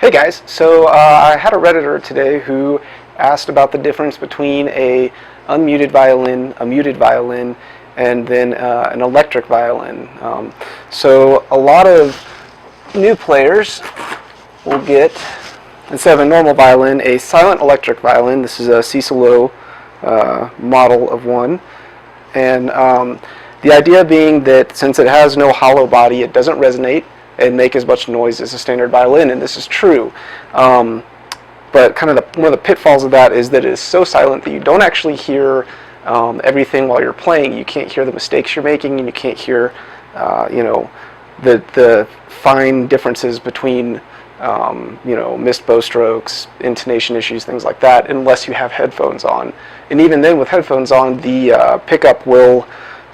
Hey guys, so I had a Redditor today who asked about the difference between a unmuted violin, a muted violin, and then an electric violin. So a lot of new players will get, instead of a normal violin, a silent electric violin. This is a Cicelo model of one. And the idea being that since it has no hollow body, it doesn't resonate and make as much noise as a standard violin, and this is true. But kind of one of the pitfalls of that is that it is so silent that you don't actually hear everything while you're playing. You can't hear the mistakes you're making, and you can't hear, the fine differences between, missed bow strokes, intonation issues, things like that, unless you have headphones on. And even then, with headphones on, the pickup will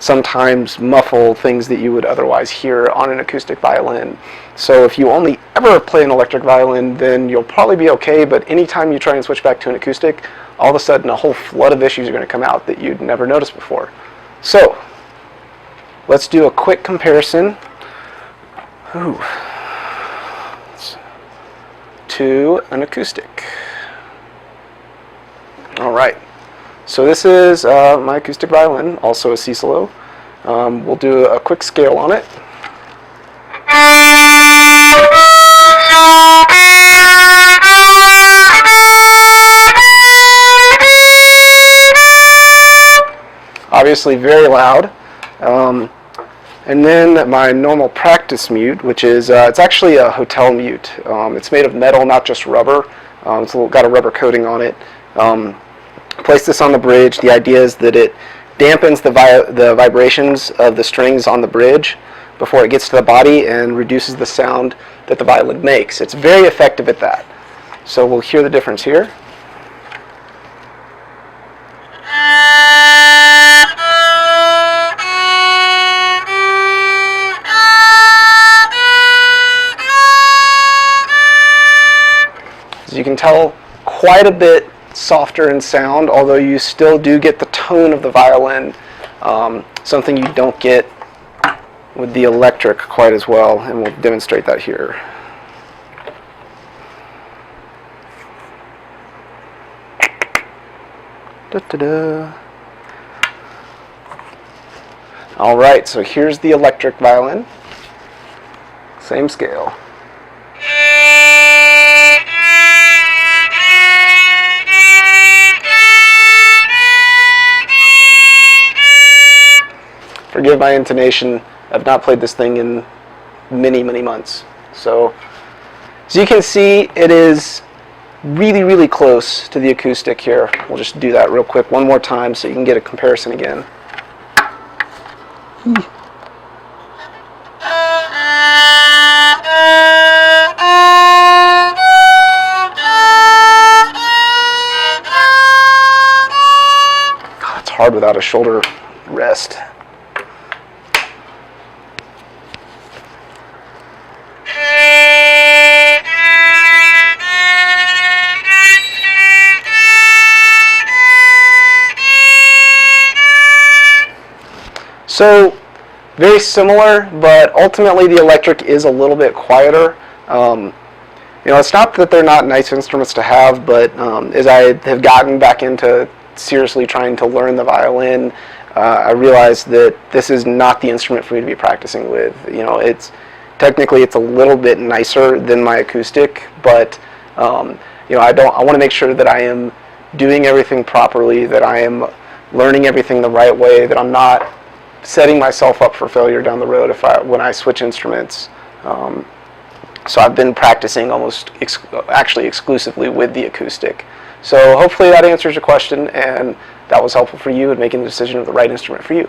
sometimes muffle things that you would otherwise hear on an acoustic violin. So if you only ever play an electric violin, then you'll probably be okay, but anytime you try and switch back to an acoustic, all of a sudden a whole flood of issues are going to come out that you'd never noticed before. So let's do a quick comparison to an acoustic. All right. So this is my acoustic violin, also a Cicelo. We'll do a quick scale on it. Obviously very loud. And then my normal practice mute, which is, it's actually a hotel mute. It's made of metal, not just rubber. It's got a rubber coating on it. Place this on the bridge. The idea is that it dampens the vibrations of the strings on the bridge before it gets to the body and reduces the sound that the violin makes. It's very effective at that. So we'll hear the difference here. As you can tell, quite a bit softer in sound, although you still do get the tone of the violin, something you don't get with the electric quite as well, and we'll demonstrate that here. Da-da-da. All right, so here's the electric violin. Same scale. Forgive my intonation. I've not played this thing in many, many months. So, as you can see, it is really, really close to the acoustic here. We'll just do that real quick one more time so you can get a comparison again. God, it's hard without a shoulder rest. So, very similar, but ultimately the electric is a little bit quieter. It's not that they're not nice instruments to have, but as I have gotten back into seriously trying to learn the violin, I realized that this is not the instrument for me to be practicing with. Technically it's a little bit nicer than my acoustic, but I want to make sure that I am doing everything properly, that I am learning everything the right way, that I'm not setting myself up for failure down the road when I switch instruments. So I've been practicing almost actually exclusively with the acoustic. So hopefully that answers your question, and that was helpful for you in making the decision of the right instrument for you.